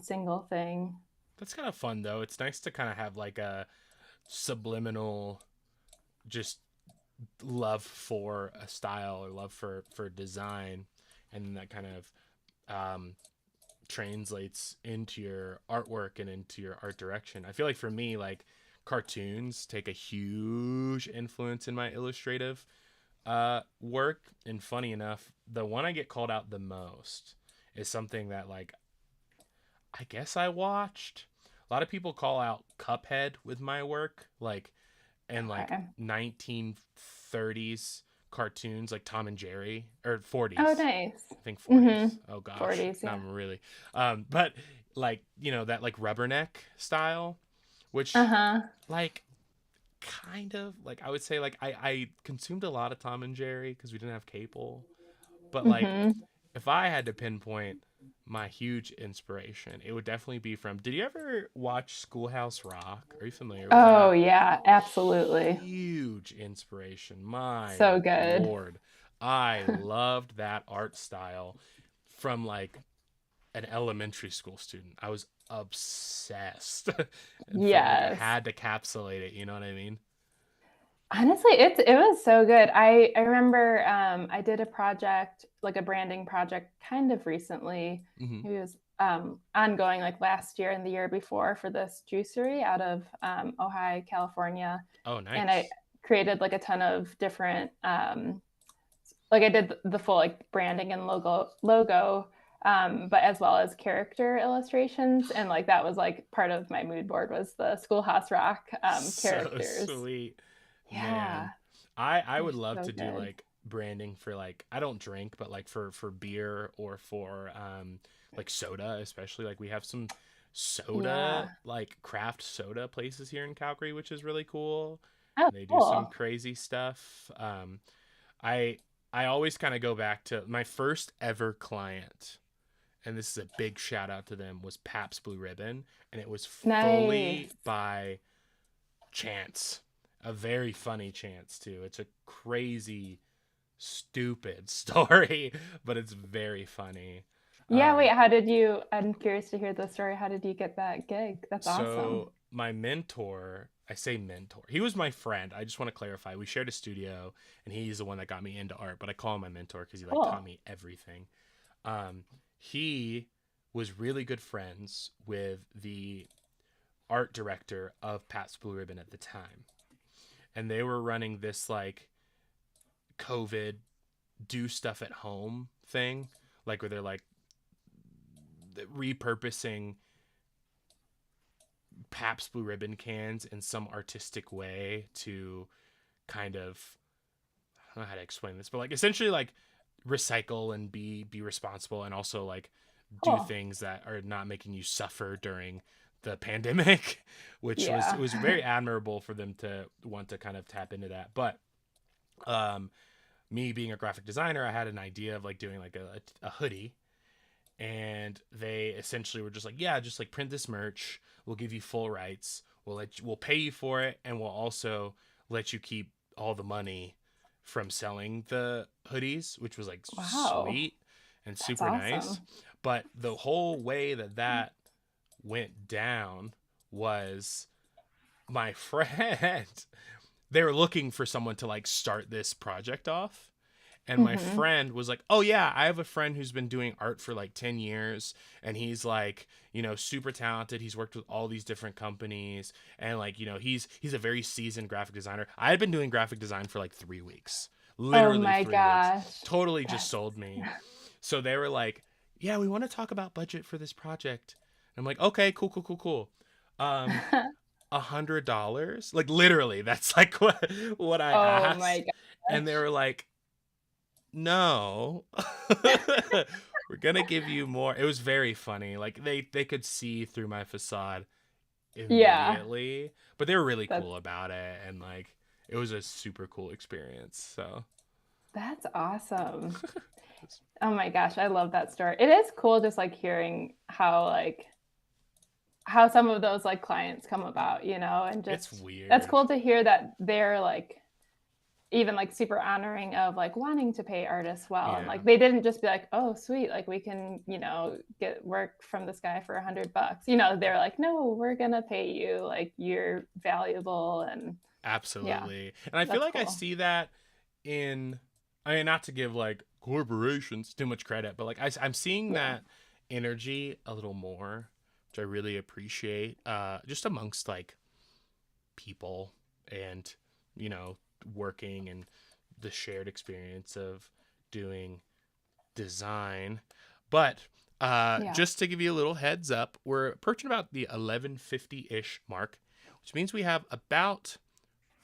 single thing. That's kind of fun though. It's nice to kind of have like a subliminal just love for a style or love for design, and that kind of translates into your artwork and into your art direction. I feel like for me, like cartoons take a huge influence in my illustrative work. And funny enough, the one I get called out the most is something that like I guess I watched. A lot of people call out Cuphead with my work, like and like Okay. 1930s cartoons like Tom and Jerry or Oh, 40s. nice. I think 40s. Mm-hmm. Oh gosh, 40s, now yeah. I'm really but like, you know, that like rubberneck style, which Uh-huh. like kind of like I would say like I consumed a lot of Tom and Jerry because we didn't have cable. But like Mm-hmm. if I had to pinpoint my huge inspiration, it would definitely be from. Did you ever watch Schoolhouse Rock? Are you familiar with Oh, that? yeah, absolutely. Huge inspiration. My So good. lord. I loved that art style from like an elementary school student. I was obsessed and felt like I Yes. had to capsulate it, you know what I mean? Honestly, it was so good. I remember I did a project, like a branding project, kind of recently. Mhm. Maybe it was ongoing, like last year and the year before, for this juicery out of Ojai, California, Oh, and I nice. created like a ton of different, like I did the full like branding and logo, but as well as character illustrations, and like that was like part of my mood board was the Schoolhouse Rock So characters. sweet. Yeah, Man, I they're would love so to do good. like branding for like I don't drink, but like for beer or for like soda, especially like we have some soda Yeah. like craft soda places here in Calgary, which is really cool. Oh, They do some cool. crazy stuff. I I always kind of go back to my first ever client, and this is a big shout out to them, was Pabst Blue Ribbon, and it was fully Nice. by chance. A very funny chance too. It's a crazy, stupid story, but it's very funny. Yeah, wait, Um, how did you, I'm curious to hear the story. How did you get that gig? That's awesome. so my mentor, I say mentor, he was my friend. I just want to clarify. We shared a studio, and he's the one that got me into art. But I call him my mentor because he like taught Cool. me everything. He was really good friends with the art director of Pat's Blue Ribbon at the time, and they were running this like COVID do stuff at home thing, like where they're like repurposing Pabst Blue Ribbon cans in some artistic way to kind of I don't know how to explain this, but like essentially like recycle and be responsible and also like do Cool. things that are not making you suffer during the pandemic, which was it Yeah. was very admirable for them to want to kind of tap into that. But um me being a graphic designer, I had an idea of like doing like a hoodie, and they essentially were just like, yeah, just like print this merch. We'll give you full rights. We'll pay you for it, and we'll also let you keep all the money from selling the hoodies, which was like Wow. sweet and That's super nice. awesome. But the whole way that went down was my friend. They were looking for someone to like start this project off, and my Mm-hmm. friend was like, oh yeah, I have a friend who's been doing art for like 10 years, and he's like, you know, super talented. He's worked with all these different companies, and like, you know, he's a very seasoned graphic designer. I had been doing graphic design for like 3 weeks, Oh literally my 3 weeks. gosh. Totally just That's sold me. So they were like, yeah, we want to talk about budget for this project. And I'm like, okay, cool. um $100, like literally that's like what I oh my asked. And they gosh. were like, no. We're gonna give you more. It was very funny. Like they could see through my facade Yeah. immediately, but they were really That's cool about it, and like it was a super cool experience. So that's awesome. Oh my gosh, I love that story. It is cool just like hearing how like how some of those like clients come about, and it's just that's weird. cool to hear that they're like even like super honoring of like wanting to pay artists well, and Yeah, like they didn't just be like, oh sweet, like we can get work from this guy for $100. They're like, no, we're gonna pay you, like you're valuable. And yeah, absolutely. And I feel that's like I cool. see that in, I mean, not to give like corporations too much credit, but like I'm seeing Yeah. that energy a little more, which I really appreciate. Just amongst like people and you know working and the shared experience of doing design. But Yeah. Just to give you a little heads up, we're approaching about the 11:50-ish mark, which means we have about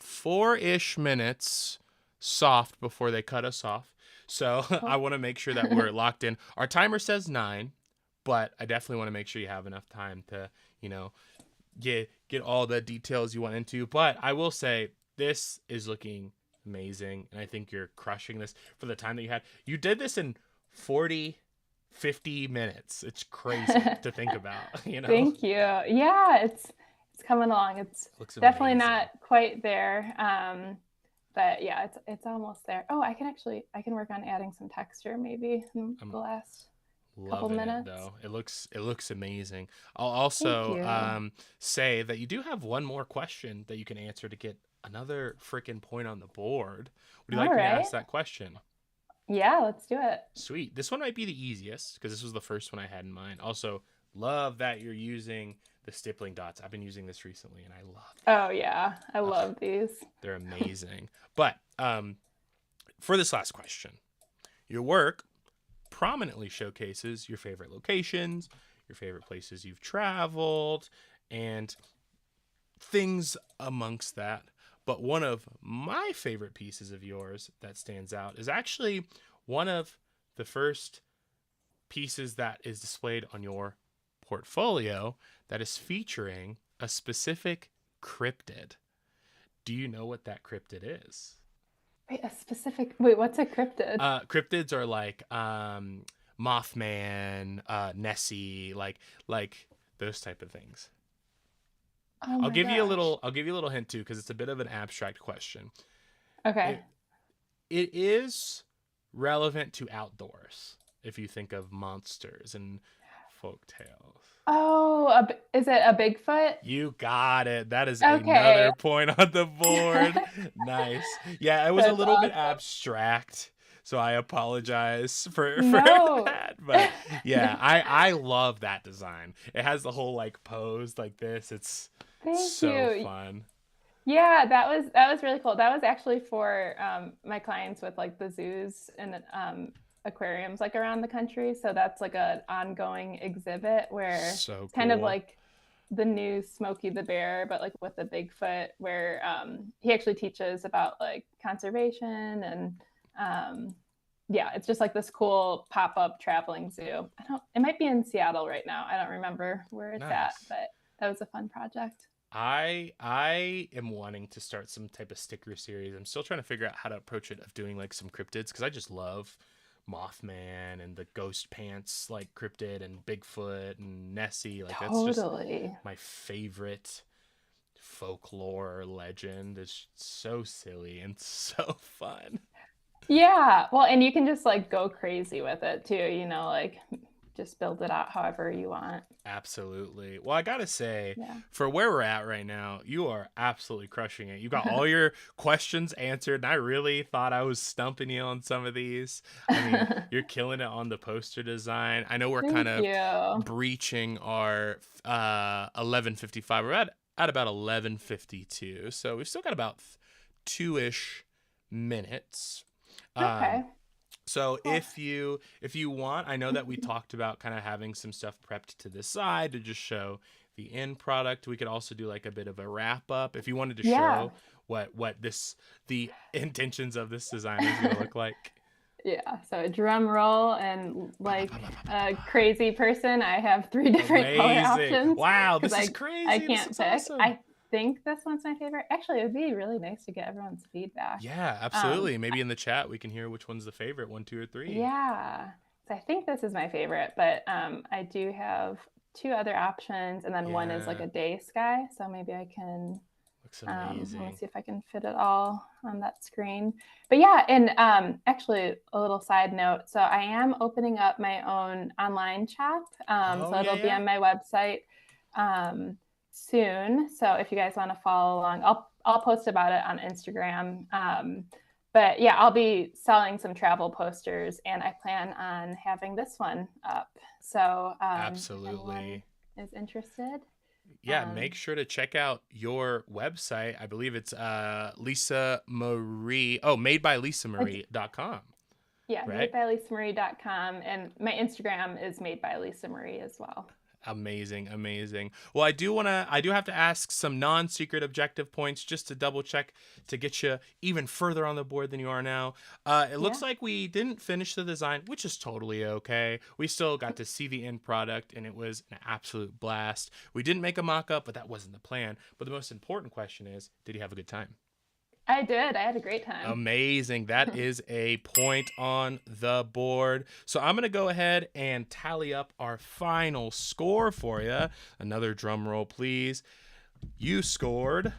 4-ish minutes soft before they cut us off. So I Oh. want to make sure that we're locked in. Our timer says 9, but I definitely want to make sure you have enough time to, you know, get all the details you want into. But I will say this is looking amazing, and I think you're crushing this for the time that you had. You did this in 40-50 minutes. It's crazy to think about, you know. Thank you. Yeah, it's coming along. It's Looks definitely amazing. not quite there. But yeah, it's almost there. Oh, I can work on adding some texture maybe in I'm the last couple loving it minutes. though. It looks amazing. I'll Thank also you. say that you do have one more question that you can answer to get another freaking point on the board. Would you All like me to right. ask that question? Yeah, let's do it. Sweet. This one might be the easiest because this was the first one I had in mind. Also, love that you're using the stippling dots. I've been using this recently and I love it. Oh yeah, I Ugh, love these. they're amazing. But for this last question, your work prominently showcases your favorite locations, your favorite places you've traveled, and things amongst that. But one of my favorite pieces of yours that stands out is actually one of the first pieces that is displayed on your portfolio that is featuring a specific cryptid. Do you know what that cryptid is? Wait, what's a cryptid? Cryptids are like Mothman, Nessie, like those type of things. Oh I'll my give you a gosh. little I'll give you a little hint too because it's a bit of an abstract question. Okay. It it is relevant to outdoors if you think of monsters and folk tales. Oh, is it a Bigfoot? You got it. That is Okay. another point on the board. Nice. Yeah, it was a That's little bit awesome. abstract, so I apologize for No. that. But yeah, I love that design. It has the whole like pose like this. It's Thank so you. fun. Yeah, that was really cool. That was actually for my clients with like the zoos and aquariums like around the country. So that's like an ongoing exhibit where So it's kind of cool. like the new Smokey the Bear, but like with the Bigfoot, where he actually teaches about like conservation and um, yeah, it's just like this cool pop up traveling zoo. It might be in Seattle right now. I don't remember where it's at, Nice. but that was a fun project. I am wanting to start some type of sticker series. I'm still trying to figure out how to approach it of doing like some cryptids because I just love Mothman and the Ghost Pants like cryptid and Bigfoot and Nessie. Like that's just Totally. my favorite folklore or legend. It's so silly and so fun. Yeah. Well, and you can just like go crazy with it too, like just build it out however you want. Absolutely. Well, I gotta say, Yeah. for where we're at right now, you are absolutely crushing it. You got all your questions answered, and I really thought I was stumping you on some of these. I mean, you're killing it on the poster design. I know we're kind Thank of you. breaching our 11:55. We're at about 11:52, so we've still got about 2-ish minutes. Um, Okay. so Well, if you want, I know that we talked about kind of having some stuff prepped to the side to just show the end product. We could also do like a bit of a wrap up if you wanted to yeah. show what the intentions of this design is going to look like. Yeah. So a drum roll and like a crazy person, I have three different color Amazing. options Wow, because this is I crazy. This can't is pick. awesome. I think this one's my favorite. Actually, it would be really nice to get everyone's feedback. Yeah, Um, absolutely. Maybe in the chat we can hear which one's the favorite, 1, 2, or 3. Yeah. So I think this is my favorite, but I do have two other options, and then one is like Yeah, a day sky. So maybe I can, looks let me amazing. see if I can fit it all on that screen. But yeah, and actually, a little side note. So I am opening up my own online shop. Oh, So yeah, it'll be yeah. on my website soon. So if you guys want to follow along, I'll post about it on Instagram. But yeah, I'll be selling some travel posters, and I plan on having this one up. So if anyone Absolutely. is interested, Yeah, make um, sure to check out your website. I believe it's Lisa Marie. Oh, made by it's lisamarie.com. Yeah, right? madebylisamarie.com. And my Instagram is made by Lisa Marie as well. Amazing, amazing. Well, I do have to ask some non-secret objective points just to double check to get you even further on the board than you are now. It Yeah. looks like we didn't finish the design, which is totally okay. We still got to see the end product, and it was an absolute blast. We didn't make a mock-up, but that wasn't the plan. But the most important question is, did you have a good time? I did. I had a great time. Amazing. That is a point on the board. So I'm going to go ahead and tally up our final score for you. Another drum roll, please. You scored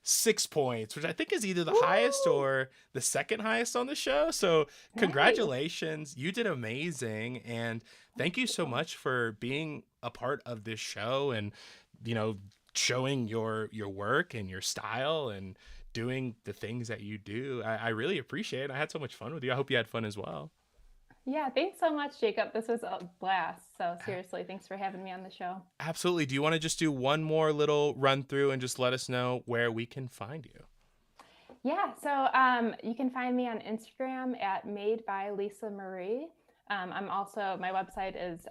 6 points, which I think is either the highest Woo! or the second highest on the show. So Nice. congratulations. You did amazing. And thank you so much for being a part of this show and, you know, showing your work and your style and doing the things that you do. I really appreciate it. I had so much fun with you. I hope you had fun as well. Yeah, thanks so much, Jacob. This was a blast. So seriously, thanks for having me on the show. Absolutely. Do you want to just do one more little run through and just let us know where we can find you? Yeah, so you can find me on Instagram at Made by Lisa Marie. I'm also, my website is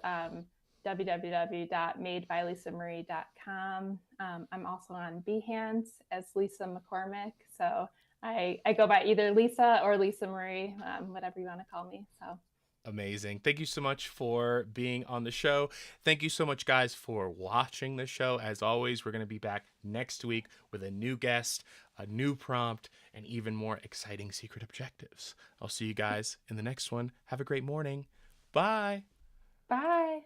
www.madebylisamarie.com. I'm also on Behance as Lisa McCormick. So I go by either Lisa or Lisa Marie, whatever you want to call me. So Amazing. Thank you so much for being on the show. Thank you so much, guys, for watching the show. As always, we're going to be back next week with a new guest, a new prompt, and even more exciting secret objectives. I'll see you guys in the next one. Have a great morning. Bye. bye.